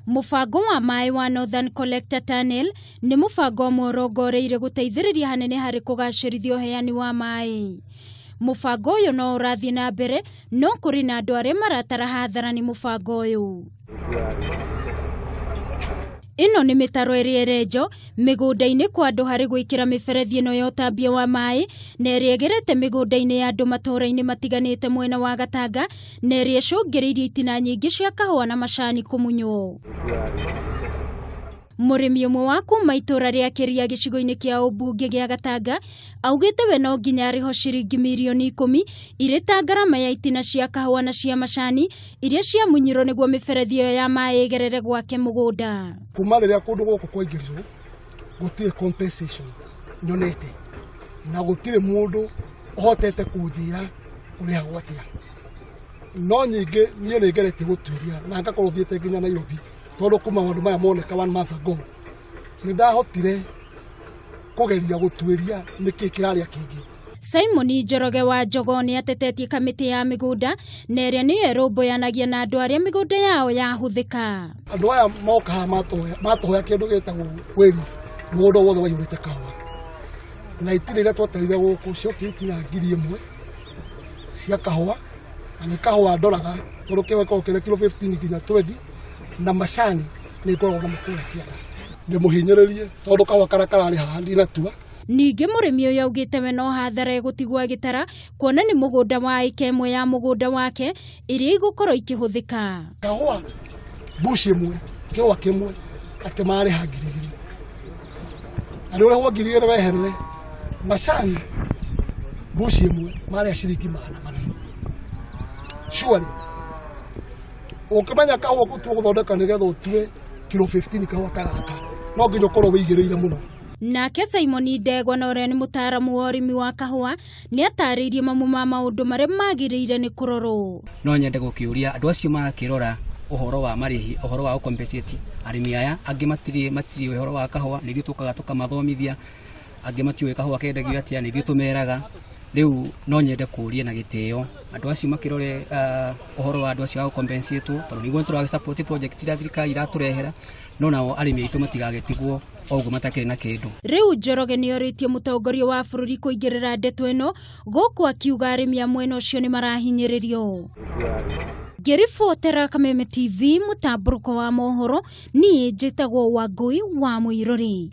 Mubango wa maai wa Northern Collector Tunnel ni mubango mworongoreire guteithiriria hanene hari kugacirithia uheani wa maai. Mubango uyu no urathie na mbere no kuri na andu aria maratara hathara ni mubango uyu. Ino ni mitaro iri erenjo migunda-ini kwa andu hari gwikira miberethi ino ya utambia wa maai na iri egerete migunda-ini ya andu matura-ini matiganite mwena wa Gatanga na iri icungiriirie itina nyingi cia kahua na macaani kumunywo. Murimi umwe wa kuma itura ria Kiria gicigo-ini kia ubunge gia Gatanga augite we no nginya ariho ciringi mirioni 10 iri ta ngarama ya itina cia kahua na cia macaani iria cia munyirwo niguo miberethi iyo ya maai igerere gwake mugunda. Kuma riria kundu guku kwaingirwo gutiri compensation nyonete na gutiri mundu uhotete kunjira uria gwatia no nyingi nie ningerete gutwiria na ngakorwo thiete nginya Nairobi tondu kuma maundu maya moneka 1 month ago nindahotire kugeria gutwiria niki kiraria kingi. Simon Njoroge wa Njogo ni atetetie kamiti ya migunda na iria ni erumboyanagia na andu aria migunda yao yahuthika. Andu aya moka matoya kindu gitagwo kwerifu mundu wothe waiyurite kahua na itire iria twatarire guku cio itina 1,000 cia kahua na ni kahua ndoraga tondu kiweko kile kilo 15 nginya 20 na macaani ni ngoragwo na mukura kiaga ndimuhinyiririe tondu kahua karakarari handi na tua. Ningi murimi uyu augite we no hathara gutigwa gitara kuona ni mugunda wa ika imwe ya mugunda wake iria igukorwo ikihuthika. Kahua bushi imwe kiwa kimwe ati mariha 2,000 ari ule 2,000 weherere macaani bushi imwe mariha ciringi 400. Surely ukimenya kahua gutu guthondeka nigetha utue kilo 15 kahua karaka no nginya ukorwo wigireire muno. Nake Simon Ndegwa na uria ni mutaramu wa urimi wa kahua ni atariirie mamu ma maundu maria magiriire ni kurorwo. No nyende gukiuria andu acio makirora uhoro wa marihi uhoro wa compensate arimi aya angi matiri uhoro wa kahua ni tukaga tukamathomithia angi matiwe kahua kendagio atia ni tumeraga riu no nyende kuuria na giteo andu acio makirore uhoro wa andu acio wa compensate tondu niguo turaga support project ira thirikari iraturehera no nao arimi aitu matigagetigwo oguo matakiri na kindu. Riu Njoroge ni oritie mutongoria wa bururi kuingirira ndeto ino guku akiuga arimi a mwena ucio ni marahinyiririo. Ngiribotera Kameme TV mutamburuko wa mohoro ni njitagwo Wangui wa Muiruri.